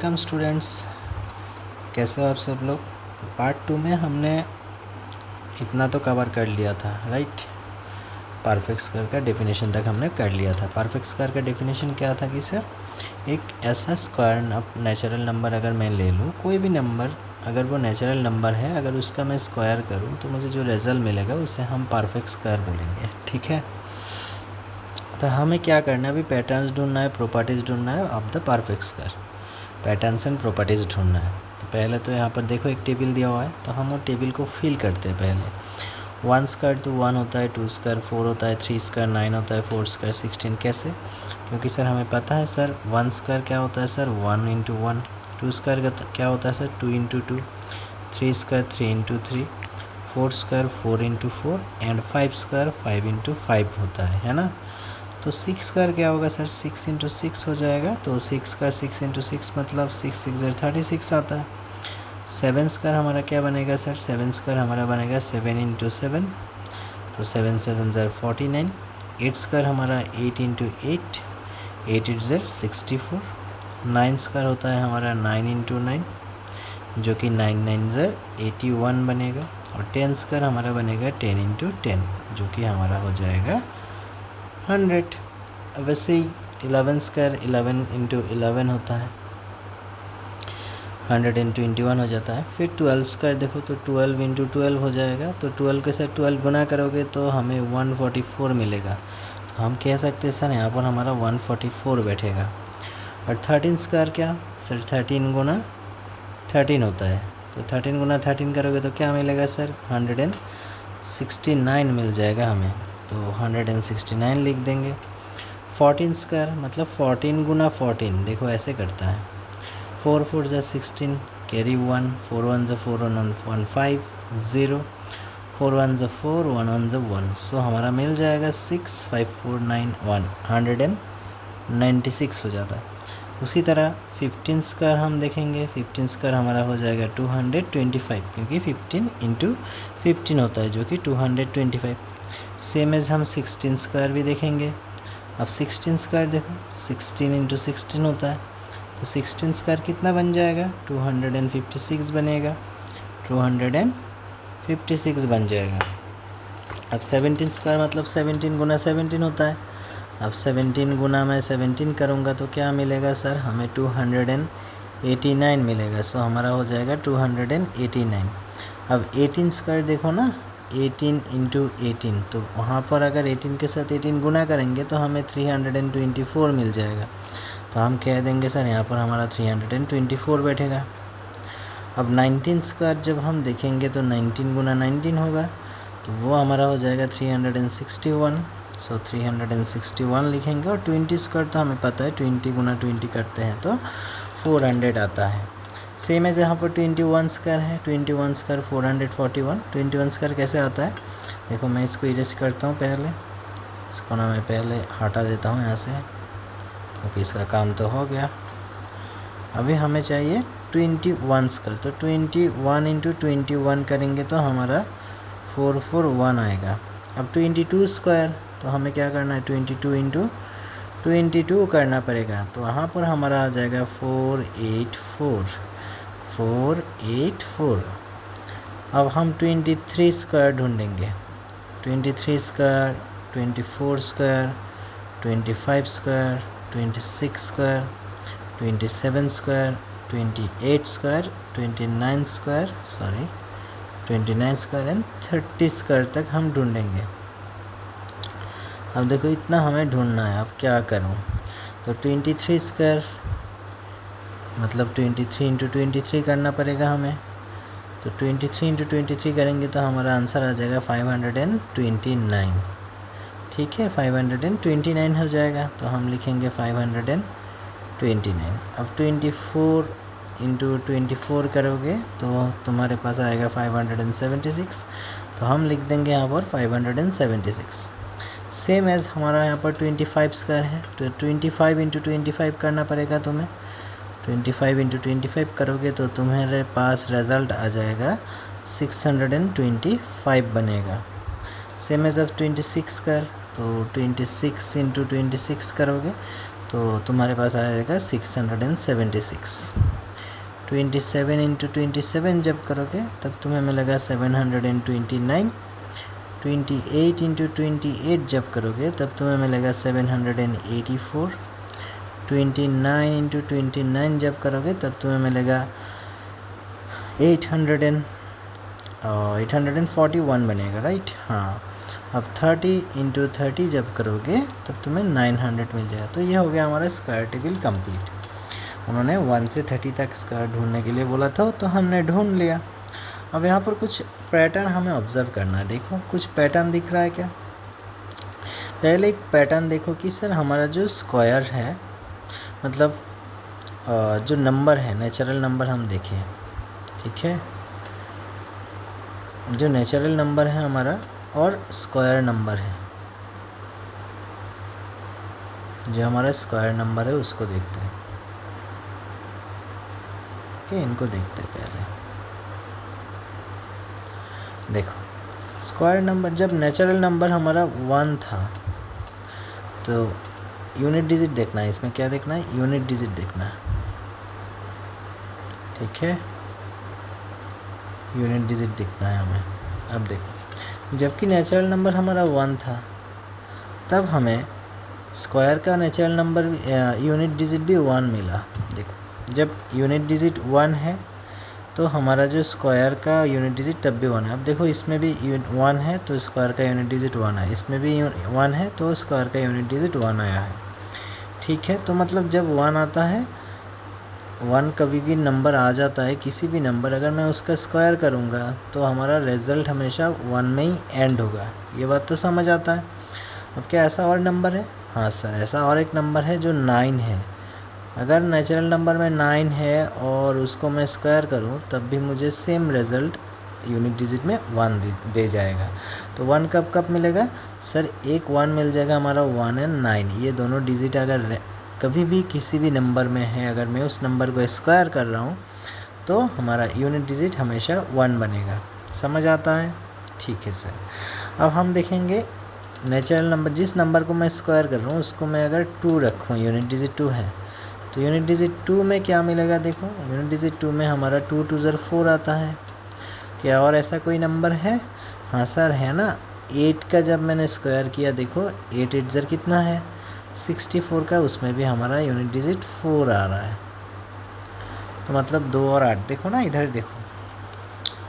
Welcome students, कैसे हो आप सब लोग। पार्ट 2 में हमने इतना तो कवर कर लिया था, राइट। परफेक्ट स्क्वायर का डेफिनेशन तक हमने कर लिया था। परफेक्ट स्क्वायर का डेफिनेशन क्या था कि सर एक ऐसा स्क्वायर नेचुरल नंबर अगर मैं ले लूँ, कोई भी नंबर अगर वो नेचुरल नंबर है, अगर उसका मैं स्क्वायर करूँ तो मुझे जो रिजल्ट मिलेगा उसे हम परफेक्ट स्क्वायर बोलेंगे, ठीक है। तो हमें क्या करना है, अभी पैटर्न्स ढूंढना है, प्रॉपर्टीज़ ढूंढना है of the perfect square. Patterns and properties ढूंढना है। तो पहले तो यहाँ पर देखो एक टेबल दिया हुआ है, तो हम वो टेबल को फिल करते हैं। पहले 1 स्क्वायर तो 1 होता है, 2 स्क्वायर 4 होता है, 3 स्क्वायर 9 होता है, 4 स्क्वायर 16। कैसे? क्योंकि सर हमें पता है सर 1 स्क्वायर क्या होता है सर 1 इंटू 1, 2 स्क्वायर का क्या होता है sir 2 into 2, 3 square 3 into 3, 4 square 4 into 4 and 5 square 5 into 5 होता है ना। तो 6 स्क्वायर क्या होगा सर 6 इंटू 6 हो जाएगा। तो 6 स्क्वायर 6 इंटू 6 मतलब 6 6 36 आता है। 7 स्क्वायर हमारा क्या बनेगा सर 7 स्क्वायर हमारा बनेगा 7 इंटू 7, तो 7 7 49। 8 स्क्वायर हमारा 8 इंटू 8, 8 8 64। 9 स्क्वायर होता है हमारा 9 इंटू 9, जो कि 9 9 81 बनेगा। और 10 स्क्वायर हमारा बनेगा 10 इंटू 10, जो कि हमारा हो जाएगा 100। वैसे ही 11 स्क्वायर 11 इंटू 11 होता है, 100 इंटू 21 हो जाता है। फिर 12 स्क्वायर देखो तो 12 इंटू 12 हो जाएगा। तो 12 के साथ 12 गुना करोगे तो हमें 144 मिलेगा। तो हम कह सकते हैं सर यहाँ पर हमारा 144 बैठेगा। और 13 स्क्वायर क्या सर 13 गुना 13 होता है, तो 13 गुना 13 करोगे तो क्या मिलेगा सर 169 मिल जाएगा हमें। तो 169 लिख देंगे। 14 स्क्वायर मतलब 14 गुना 14, देखो ऐसे करता है 4 4 जा 16, कैरी 1, 4 1 जा 4 1 5 0, 4 1 जा 4 1 1 जा 1। सो हमारा मिल जाएगा 6 5 4 9 1 196 हो जाता है। उसी तरह 15 स्क्वायर हम देखेंगे, 15 स्क्वायर हमारा हो जाएगा 225, क्योंकि 15 इंटू 15 होता है, जो कि 225। सेम एज हम 16 स्क्वायर भी देखेंगे। अब 16 स्क्वायर देखो 16 इंटू 16 होता है, तो 16 स्क्वायर कितना बन जाएगा 256 बनेगा, 256 बन जाएगा। अब 17 स्क्वायर मतलब 17 गुना 17 होता है। अब 17 गुना मैं 17 करूँगा तो क्या मिलेगा सर हमें 289 मिलेगा। सो हमारा हो जाएगा 289। अब 18 स्क्वायर देखो ना 18 इंटू 18, तो वहाँ पर अगर 18 के साथ 18 गुना करेंगे तो हमें 324 मिल जाएगा। तो हम कह देंगे सर यहाँ पर हमारा 324 बैठेगा। अब 19 स्क्वायर जब हम देखेंगे तो 19 गुना 19 होगा, तो वो हमारा हो जाएगा 361। सो 361 लिखेंगे। और 20 स्क्वायर तो हमें पता है 20 गुना 20 करते हैं तो 400 आता है। सेम एज यहाँ पर 21 स्क्वायर है, 21 स्क्वायर 441। 21 स्क्वायर कैसे आता है देखो, मैं इसको इरेज करता हूँ पहले, इसको ना मैं पहले हटा देता हूँ यहाँ से, क्योंकि इसका काम तो हो गया। अभी हमें चाहिए 21 स्क्वायर, तो 21 इंटू 21 करेंगे तो हमारा 441 आएगा। अब 22 स्क्वायर तो हमें क्या करना है 22 इंटू 22 करना पड़ेगा, तो वहाँ पर हमारा आ जाएगा 484। अब हम 23 स्क्वायर ढूंढेंगे। 23 square 24 square 25 square 26 square 27 square 28 square 29 square and 30 square तक हम ढूंढेंगे। अब देखो इतना हमें ढूंढना है, अब क्या करूँ। तो 23 स्क्वायर मतलब 23 इंटू 23 करना पड़ेगा हमें। तो 23 इंटू 23 करेंगे तो हमारा आंसर आ जाएगा 529। ठीक है, 529 हो जाएगा, तो हम लिखेंगे 529। अब 24 इंटू 24 करोगे तो तुम्हारे पास आएगा 576, तो हम लिख देंगे यहाँ पर 576। सेम एज हमारा यहाँ पर 25 स्क्वायर है, तो 25 इंटू 25 करना पड़ेगा तुम्हें। 25 इंटू 25 करोगे तो तुम्हारे पास रिज़ल्ट आ जाएगा 625 बनेगा। सेम एज ऑफ 26 स्क्वायर, तो 26 इंटू 26 करोगे तो तुम्हारे पास आ जाएगा 676। 27 इंटू 27 जब करोगे तब तुम्हें मिलेगा 729। 28 इंटू 28 जब करोगे तब तुम्हें मिलेगा 784। 29 इंटू 29 जब करोगे तब तुम्हें मिलेगा 841 बनेगा, राइट। हाँ, अब 30 इंटू 30 जब करोगे तब तुम्हें 900 मिल जाएगा। तो ये हो गया हमारा स्क्वायर टेबल कंप्लीट। उन्होंने 1 से 30 तक स्क्वायर ढूंढने के लिए बोला था, तो हमने ढूंढ लिया। अब यहाँ पर कुछ पैटर्न हमें ऑब्ज़र्व करना है। देखो कुछ पैटर्न दिख रहा है क्या? पहले एक पैटर्न देखो कि सर हमारा जो स्क्वायर है, मतलब जो नंबर है, नेचुरल नंबर हम देखें, ठीक है, जो नेचुरल नंबर है हमारा और स्क्वायर नंबर है, जो हमारा स्क्वायर नंबर है उसको देखते हैं। ओके, इनको देखते हैं पहले। देखो स्क्वायर नंबर, जब नेचुरल नंबर हमारा 1 था तो यूनिट डिजिट देखना है। इसमें क्या देखना है? यूनिट डिजिट देखना है, ठीक है, यूनिट डिजिट दिखना है हमें। अब देखो, जबकि नेचुरल नंबर हमारा 1 था तब हमें स्क्वायर का नेचुरल नंबर यूनिट डिजिट भी 1 मिला। देखो जब यूनिट डिजिट 1 है तो हमारा जो स्क्वायर का यूनिट डिजिट तब भी 1 है। अब देखो इसमें भी 1 है तो स्क्वायर का यूनिट डिजिट 1 है, इसमें भी 1 है तो स्क्वायर का यूनिट डिजिट 1 आया है, ठीक है। तो मतलब जब 1 आता है, 1 कभी भी नंबर आ जाता है, किसी भी नंबर, अगर मैं उसका स्क्वायर करूँगा तो हमारा रिज़ल्ट हमेशा 1 में ही एंड होगा। ये बात तो समझ आता है। अब क्या ऐसा और नंबर है? हाँ सर, ऐसा और एक नंबर है जो 9 है। अगर नेचुरल नंबर में 9 है और उसको मैं स्क्वायर करूँ तब भी मुझे सेम रिज़ल्ट यूनिट डिजिट में 1 दे जाएगा। तो 1 कब कब मिलेगा? सर एक 1 मिल जाएगा हमारा 1 एंड 9, ये दोनों डिजिट अगर कभी भी किसी भी नंबर में है, अगर मैं उस नंबर को स्क्वायर कर रहा हूँ तो हमारा यूनिट डिजिट हमेशा 1 बनेगा। समझ आता है? ठीक है सर। अब हम देखेंगे नेचुरल नंबर, जिस नंबर को मैं स्क्वायर कर रहा हूँ उसको मैं अगर 2 रखूँ, यूनिट डिजिट 2 है, तो यूनिट डिजिट 2 में क्या मिलेगा? देखो यूनिट डिजिट 2 में हमारा 2 2 ज़र 4 आता है। क्या और ऐसा कोई नंबर है? हाँ सर है ना, 8 का जब मैंने स्क्वायर किया, देखो 8 8 ज़र कितना है? 64 का, उसमें भी हमारा यूनिट डिजिट 4 आ रहा है। तो मतलब 2 और 8, देखो ना इधर देखो,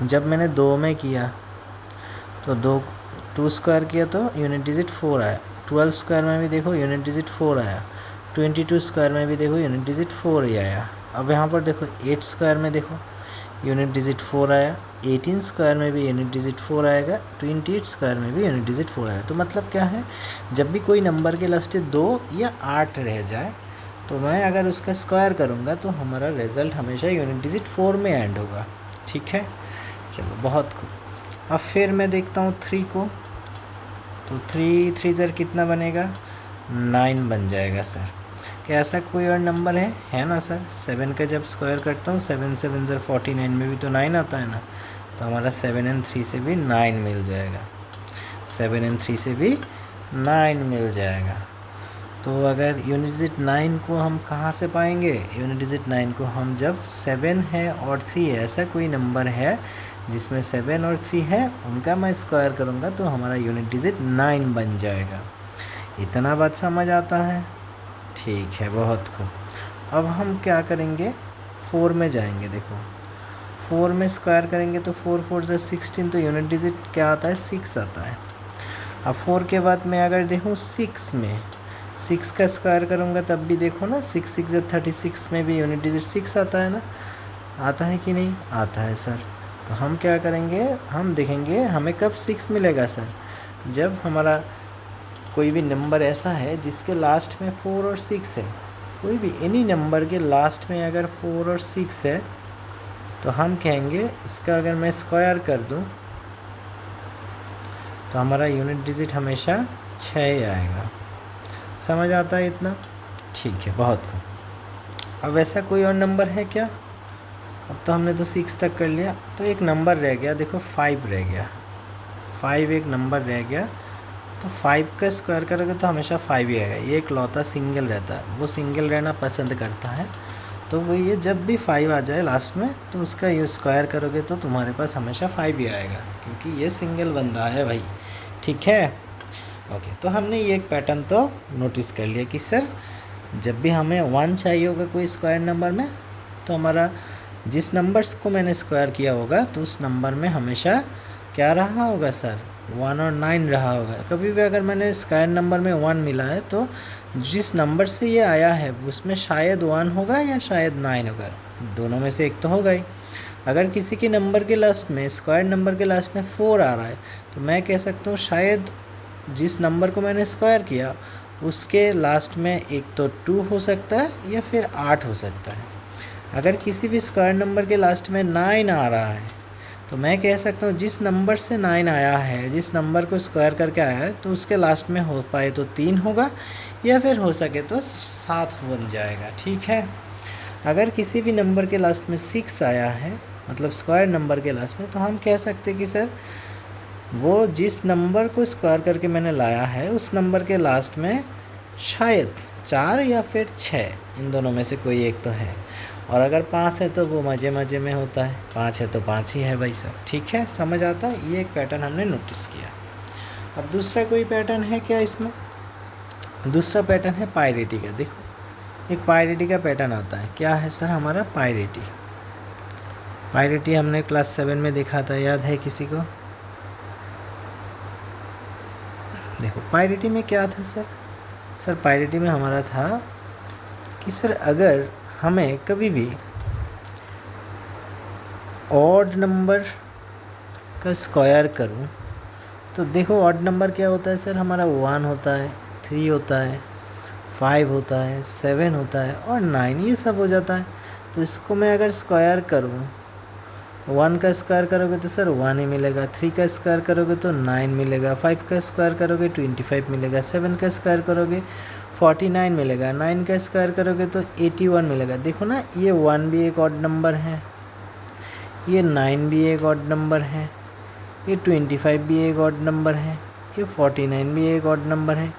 जब मैंने 2 में किया तो 2 स्क्वायर किया तो यूनिट डिजिट 4 आया। 12 स्क्वायर में भी देखो यूनिट डिजिट 4 आया। 22 स्क्वायर में भी देखो यूनिट डिजिट 4 ही आया। अब यहाँ पर देखो 8 स्क्वायर में देखो यूनिट डिजिट 4 आया। 18 स्क्वायर में भी यूनिट डिजिट 4 आएगा। 28 स्क्वायर में भी यूनिट डिजिट 4 आएगा। तो मतलब क्या है, जब भी कोई नंबर के लास्ट 2 या 8 रह जाए तो मैं अगर उसका स्क्वायर करूँगा तो हमारा रिज़ल्ट हमेशा यूनिट डिजिट 4 में एंड होगा, ठीक है। चलो बहुत खूब। अब फिर मैं देखता हूँ 3 को, तो 3 3 ज़र कितना बनेगा? 9 बन जाएगा सर। क्या ऐसा कोई और नंबर है ना सर? 7 का जब स्क्वायर करता हूँ 7 7 ज़र 49 में भी तो 9 आता है ना, तो हमारा 7 और 3 से भी 9 मिल जाएगा। 7 और 3 से भी 9 मिल जाएगा। तो अगर यूनिट डिजिट 9 को हम कहाँ से पाएंगे? यूनिट डिजिट 9 को हम जब 7 है और 3 है, ऐसा कोई नंबर है जिसमें 7 और 3 है, उनका मैं स्क्वायर करूँगा तो हमारा यूनिट डिजिट 9 बन जाएगा। इतना बात समझ आता है? ठीक है, बहुत खूब। अब हम क्या करेंगे, 4 में जाएंगे। देखो 4 में स्क्वायर करेंगे तो 4 4 ज़र 16, तो यूनिट डिजिट क्या आता है? 6 आता है। अब 4 के बाद मैं अगर देखूँ 6 में, 6 का स्क्वायर करूँगा तब भी देखो ना 6 6 ज़र 36 में भी यूनिट डिजिट 6 आता है ना, आता है कि नहीं? आता है सर। तो हम क्या करेंगे, हम देखेंगे हमें कब 6 मिलेगा सर? जब हमारा कोई भी नंबर ऐसा है जिसके लास्ट में 4 और 6 है, कोई भी एनी नंबर के लास्ट में अगर 4 और 6 है तो हम कहेंगे इसका अगर मैं स्क्वायर कर दूं तो हमारा यूनिट डिजिट हमेशा 6 ही आएगा। समझ आता है इतना? ठीक है, बहुत खूब। अब ऐसा कोई और नंबर है क्या? अब तो हमने तो 6 तक कर लिया, तो एक नंबर रह गया, देखो 5 रह गया। 5 एक नंबर रह गया, तो 5 का स्क्वायर करोगे तो हमेशा 5 ही आएगा। ये इकलौता सिंगल रहता है, वो सिंगल रहना पसंद करता है। तो वो ये जब भी 5 आ जाए लास्ट में तो उसका ये स्क्वायर करोगे तो तुम्हारे पास हमेशा 5 ही आएगा, क्योंकि ये सिंगल बंदा है भाई। ठीक है, ओके। तो हमने ये एक पैटर्न तो नोटिस कर लिया कि सर जब भी हमें 1 चाहिए होगा कोई स्क्वायर नंबर में, तो हमारा जिस नंबर्स को मैंने स्क्वायर किया होगा तो उस नंबर में हमेशा क्या रहा होगा सर, 1 और 9 रहा होगा। कभी भी अगर मैंने स्क्वायर नंबर में 1 मिला है तो जिस नंबर से ये आया है उसमें शायद 1 होगा या शायद 9 होगा, दोनों में से एक तो होगा ही। अगर किसी के नंबर के लास्ट में, स्क्वायर नंबर के लास्ट में 4 आ रहा है, तो मैं कह सकता हूँ शायद जिस नंबर को मैंने स्क्वायर किया उसके लास्ट में एक तो 2 हो सकता है या फिर 8 हो सकता है। अगर किसी भी स्क्वायर नंबर के लास्ट में 9 आ रहा है तो मैं कह सकता हूँ जिस नंबर से 9 आया है, जिस नंबर को स्क्वायर करके आया है, तो उसके लास्ट में हो पाए तो 3 होगा या फिर हो सके तो 7 बन जाएगा। ठीक है, अगर किसी भी नंबर के लास्ट में 6 आया है, मतलब स्क्वायर नंबर के लास्ट में, तो हम कह सकते हैं कि सर वो जिस नंबर को स्क्वायर करके मैंने लाया है उस नंबर के लास्ट में शायद 4 या फिर 6, इन दोनों में से कोई एक तो है। और अगर 5 है तो वो मज़े मज़े में होता है, 5 है तो 5 ही है भाई साहब। ठीक है, समझ आता है। ये एक पैटर्न हमने नोटिस किया। अब दूसरा कोई पैटर्न है क्या इसमें? दूसरा पैटर्न है पायरिटी का। देखो एक पायरिटी का पैटर्न आता है। क्या है सर हमारा पायरिटी? पायरिटी हमने क्लास 7 में देखा था, याद है किसी को? देखो पायरिटी में क्या था सर? सर पायरिटी में हमारा था कि सर अगर हमें कभी भी ऑड नंबर का स्क्वायर करूं तो देखो ऑड नंबर क्या होता है सर हमारा? 1 होता है, 3 होता है, 5 होता है, 7 होता है और 9, ये सब हो जाता है। तो इसको मैं अगर स्क्वायर करूं, 1 का स्क्वायर करोगे तो सर 1 ही मिलेगा, 3 का स्क्वायर करोगे तो 9 मिलेगा, 5 का स्क्वायर करोगे 25 मिलेगा, 7 का स्क्वायर करोगे 49 मिलेगा, 9 का स्क्वायर करोगे तो 81 मिलेगा। देखो ना, ये 1 भी एक ऑड नंबर है, ये 9 भी एक ऑड नंबर है, ये 25 भी एक ऑड नंबर है, ये 49 भी एक ऑड नंबर है,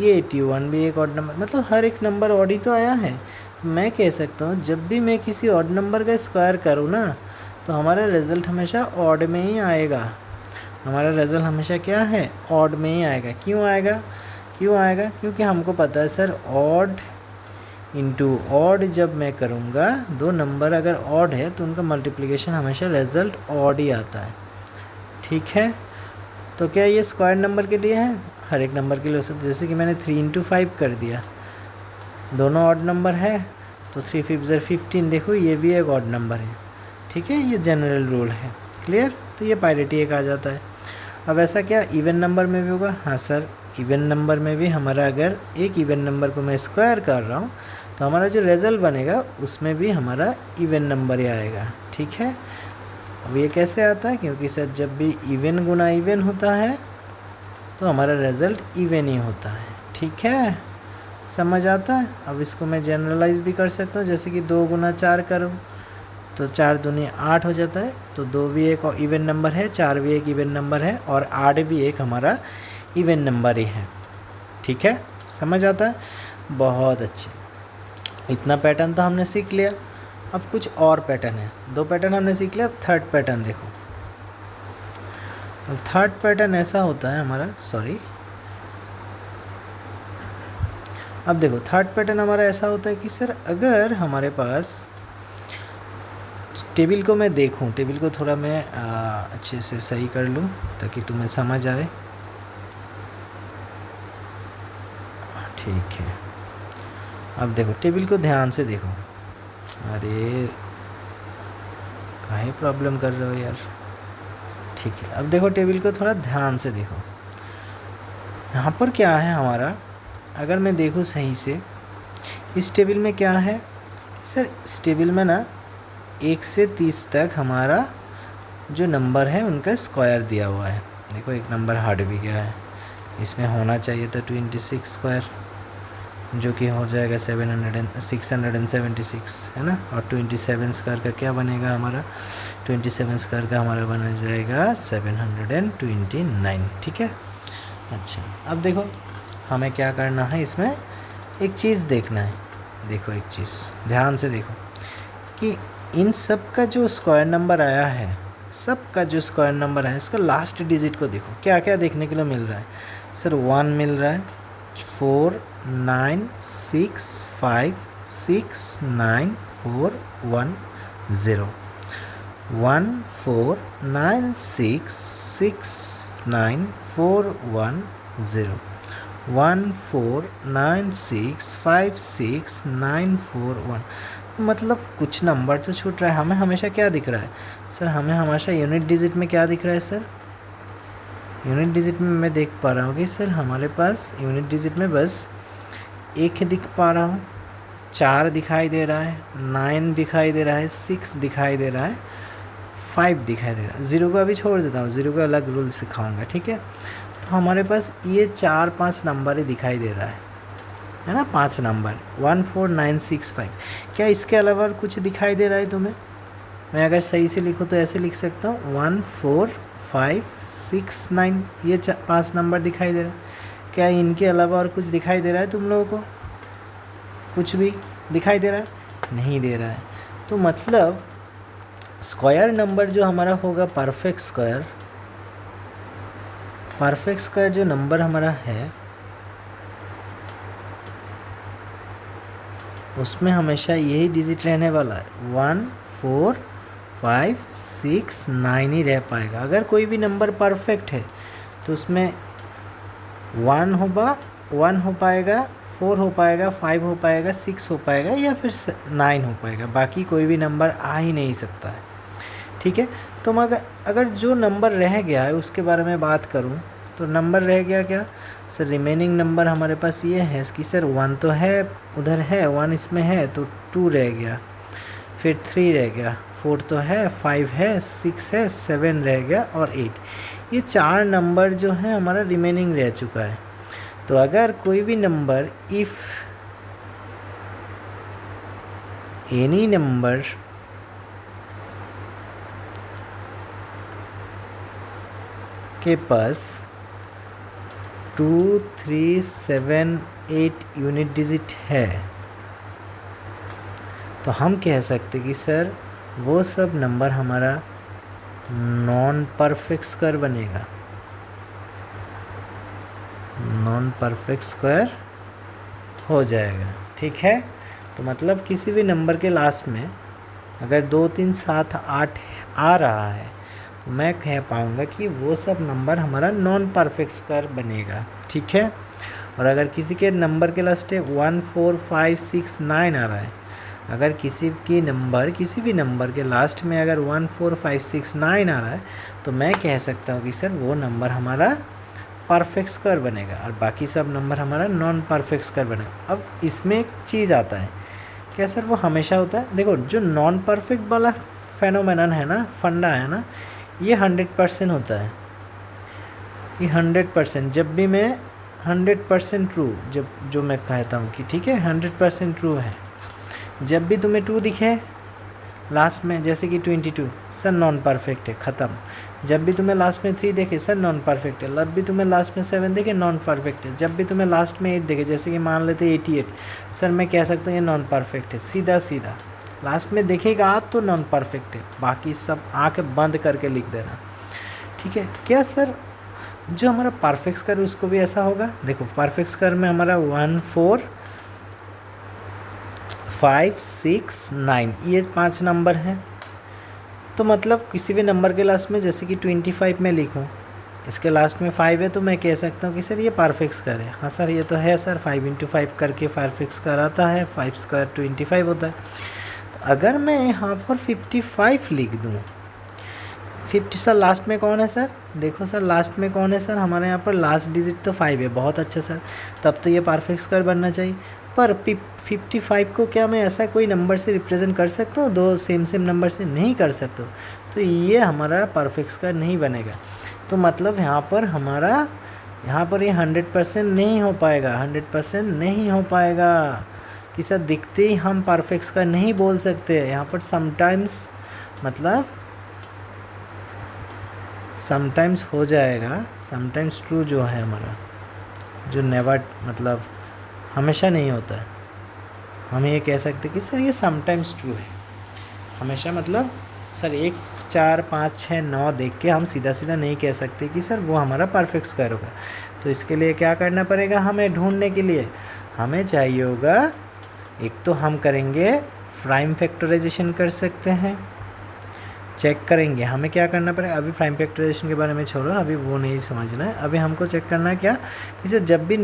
ये 81 भी एक ऑड नंबर, मतलब हर एक नंबर ऑड ही तो आया है। तो मैं कह सकता हूँ जब भी मैं किसी ऑड नंबर का स्क्वायर करूँ ना तो हमारा रिज़ल्ट हमेशा ऑड में ही आएगा। हमारा रिज़ल्ट हमेशा क्या है? ऑड में ही आएगा। क्यों आएगा? क्योंकि हमको पता है सर ऑड इंटू ऑड जब मैं करूँगा, दो नंबर अगर ऑड है तो उनका मल्टीप्लिकेशन हमेशा रिज़ल्ट ऑड ही आता है। ठीक है, तो क्या ये स्क्वायर नंबर के लिए है? हर एक नंबर के लिए हो सकता है। जैसे कि मैंने 3 इंटू 5 कर दिया, दोनों ऑड नंबर है तो 3 5 ज़र 15, देखो ये भी एक ऑड नंबर है। ठीक है, ये जनरल रूल है। क्लियर? तो ये पायरिटी एक आ जाता है। अब ऐसा क्या इवन नंबर में भी होगा? हाँ सर, इवन नंबर में भी हमारा अगर एक इवन नंबर को मैं स्क्वायर कर रहा हूँ तो हमारा जो रिज़ल्ट बनेगा उसमें भी हमारा इवन नंबर ही आएगा। ठीक है, अब ये कैसे आता है? क्योंकि सर जब भी इवन गुना इवन होता है तो हमारा रिज़ल्ट इवन ही होता है। ठीक है, समझ आता है? अब इसको मैं जनरलाइज भी कर सकता हूँ, जैसे कि 2 गुना 4 करूँ तो 4 दूनी 8 हो जाता है। तो 2 भी एक इवन नंबर है, 4 भी एक इवन नंबर है और 8 भी एक हमारा इवन नंबर ही है। ठीक है, समझ आता है? बहुत अच्छे, इतना पैटर्न तो हमने सीख लिया। अब कुछ और पैटर्न है। 2 पैटर्न हमने सीख लिया, अब थर्ड पैटर्न देखो। अब थर्ड पैटर्न ऐसा होता है हमारा, अब देखो थर्ड पैटर्न हमारा ऐसा होता है कि सर अगर हमारे पास टेबल को मैं देखूं, टेबल को थोड़ा मैं अच्छे से सही कर लूं ताकि तुम्हें समझ आए। ठीक है, अब देखो टेबल को ध्यान से देखो। अरे काहे प्रॉब्लम कर रहे हो यार? ठीक है, अब देखो टेबल को थोड़ा ध्यान से देखो। यहाँ पर क्या है हमारा, अगर मैं देखूँ सही से, इस टेबल में क्या है सर? इस टेबल में ना 1 से 30 तक हमारा जो नंबर है उनका स्क्वायर दिया हुआ है। देखो एक नंबर हट भी गया है, इसमें होना चाहिए था 26 स्क्वायर, जो कि हो जाएगा 676 है ना। और 27 स्क्वायर का क्या बनेगा हमारा? 27 स्क्वायर का हमारा बन जाएगा 729। ठीक है, अच्छा, अब देखो हमें क्या करना है, इसमें एक चीज़ देखना है। देखो एक चीज़ ध्यान से देखो कि इन सब का जो स्क्वायर नंबर आया है, सब का जो स्क्वायर नंबर है उसका लास्ट डिजिट को देखो क्या क्या देखने के लिए मिल रहा है। सर 1 मिल रहा है, 4 9 6 5 6 9 4 1 0, 1 4 9 6 6 9 4 1 0, 1 4 9 6 5 6 9 4 1। मतलब कुछ नंबर तो छूट रहा है। हमें हमेशा क्या दिख रहा है सर, हमें हमेशा यूनिट डिजिट में क्या दिख रहा है सर, यूनिट डिजिट में मैं देख पा रहा हूँ कि सर हमारे पास यूनिट डिजिट में बस एक ही दिख पा रहा हूँ, 4 दिखाई दे रहा है, 9 दिखाई दे रहा है, 6 दिखाई दे रहा है, 5 दिखाई दे रहा है। 0 को अभी छोड़ देता हूँ, 0 का अलग रूल सिखाऊंगा, ठीक है। तो हमारे पास ये 4-5 नंबर ही दिखाई दे रहा है ना, 5 नंबर 1 4 9 6 5। क्या इसके अलावा और कुछ दिखाई दे रहा है तुम्हें? मैं अगर सही से लिखूँ तो ऐसे लिख सकता हूँ 1 4 5 6 9, ये 5 नंबर दिखाई दे रहा है। क्या इनके अलावा और कुछ दिखाई दे रहा है तुम लोगों को? कुछ भी दिखाई दे रहा है? नहीं दे रहा है। तो मतलब स्क्वायर नंबर जो हमारा होगा परफेक्ट स्क्वायर जो नंबर हमारा है उसमें हमेशा यही डिजिट रहने वाला है, 1 4 5 6 9 ही रह पाएगा। अगर कोई भी नंबर परफेक्ट है तो उसमें 1 हो पाएगा, 4 हो पाएगा, 5 हो पाएगा, 6 हो पाएगा या फिर 9 हो पाएगा। बाकी कोई भी नंबर आ ही नहीं सकता है, ठीक है। तो मगर अगर जो नंबर रह गया है उसके बारे में बात करूं तो नंबर रह गया क्या सर, रिमेनिंग नंबर हमारे पास ये है कि सर 1 तो है, उधर है 1 इसमें है, तो 2 रह गया, फिर 3 रह गया, 4 तो है, 5 है, 6 है, 7 रह गया और 8। ये 4 नंबर जो है हमारा रिमेनिंग रह चुका है। तो अगर कोई भी नंबर इफ़ एनी नंबर के पास 2 3 7 8 यूनिट डिजिट है तो हम कह सकते कि सर वो सब नंबर हमारा नॉन परफेक्ट स्क्वायर बनेगा, नॉन परफेक्ट स्क्वायर हो जाएगा, ठीक है। तो मतलब किसी भी नंबर के लास्ट में अगर 2 3 7 8 आ रहा है तो मैं कह पाऊँगा कि वो सब नंबर हमारा नॉन परफेक्ट स्क्वायर बनेगा, ठीक है। और अगर किसी के नंबर के लास्ट 1 4 5 6 9 आ रहा है, अगर किसी भी नंबर के लास्ट में अगर 1 4 5 6 9 आ रहा है तो मैं कह सकता हूँ कि सर वो नंबर हमारा परफेक्ट स्क्वायर बनेगा और बाकी सब नंबर हमारा नॉन परफेक्ट स्क्वायर बनेगा। अब इसमें एक चीज़ आता है, क्या सर वो हमेशा होता है? देखो जो नॉन परफेक्ट वाला फेनोमेनन है ना, फंडा है ना, ये 100% होता है। ये 100% जब भी मैं 100% ट्रू जो मैं कहता हूँ कि ठीक है 100% ट्रू है। जब भी तुम्हें 2 दिखे लास्ट में, जैसे कि 22, सर नॉन परफेक्ट है, ख़त्म। जब भी तुम्हें लास्ट में 3 देखे सर नॉन परफेक्ट है। जब भी तुम्हें लास्ट में 7 देखे नॉन परफेक्ट है। जब भी तुम्हें लास्ट में 8 देखे, जैसे कि मान लेते 88, सर मैं कह सकता हूँ ये नॉन परफेक्ट है। सीधा लास्ट में देखेगा तो नॉन परफेक्ट है, बाकी सब आँखें बंद करके लिख देना, ठीक है। क्या सर जो हमारा परफेक्ट स्क्वायर उसको भी ऐसा होगा? देखो परफेक्ट स्क्वायर में हमारा 1 4 5 6 9 ये 5 नंबर हैं। तो मतलब किसी भी नंबर के लास्ट में, जैसे कि 25 में लिखूं, इसके लास्ट में 5 है तो मैं कह सकता हूँ कि सर ये परफेक्ट स्क्वायर है। हाँ सर ये तो है सर, 5 × 5 करके परफेक्ट स्क्वायर आता है, 5 स्क्वायर 25 होता है। तो अगर मैं यहाँ पर 55 लिख दूँ, 50 सर लास्ट में कौन है सर? देखो सर लास्ट में कौन है सर, हमारे यहाँ पर लास्ट डिजिट तो 5 है। बहुत अच्छा सर, तब तो ये परफेक्ट स्क्वायर बनना चाहिए। पर 55 को क्या मैं ऐसा कोई नंबर से रिप्रेजेंट कर सकता हूँ? 2 सेम नंबर से नहीं कर सकता, तो ये हमारा परफेक्ट स्क्वायर नहीं बनेगा। तो मतलब यहाँ पर ये 100% नहीं हो पाएगा, 100% नहीं हो पाएगा कि सर दिखते ही हम परफेक्ट स्क्वायर नहीं बोल सकते। यहाँ पर समटाइम्स मतलब समटाइम्स हो जाएगा, समटाइम्स ट्रू जो है हमारा, जो नेवर मतलब हमेशा नहीं होता है, हम ये कह सकते कि सर ये समटाइम्स ट्रू है। हमेशा मतलब सर 1 4 5 6 9 देख के हम सीधा सीधा नहीं कह सकते कि सर वो हमारा परफेक्ट स्क्वायर होगा। तो इसके लिए क्या करना पड़ेगा, हमें ढूंढने के लिए हमें चाहिए होगा, एक तो हम करेंगे प्राइम फैक्टराइजेशन कर सकते हैं, चेक करेंगे हमें क्या करना पड़ेगा। अभी प्राइम फैक्टराइजेशन के बारे में छोड़ो, अभी वो नहीं समझना है। अभी हमको चेक करना है क्या कि सर जब भी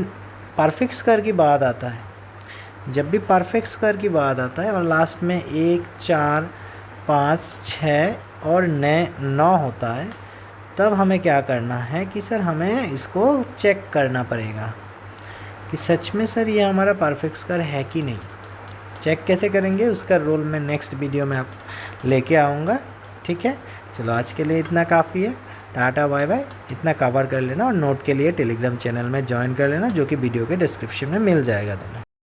परफेक्ट स्क्वायर की बात आता है, जब भी परफेक्ट स्क्वायर की बात आता है और लास्ट में 1 4 5 6 और 9 होता है, तब हमें क्या करना है कि सर हमें इसको चेक करना पड़ेगा कि सच में सर ये हमारा परफेक्ट स्क्वायर है कि नहीं। चेक कैसे करेंगे उसका रोल मैं नेक्स्ट वीडियो में आप लेके आऊँगा, ठीक है। चलो आज के लिए इतना काफ़ी है, टाटा बाय बाय। इतना कवर कर लेना और नोट के लिए टेलीग्राम चैनल में ज्वाइन कर लेना, जो कि वीडियो के डिस्क्रिप्शन में मिल जाएगा तुम्हें।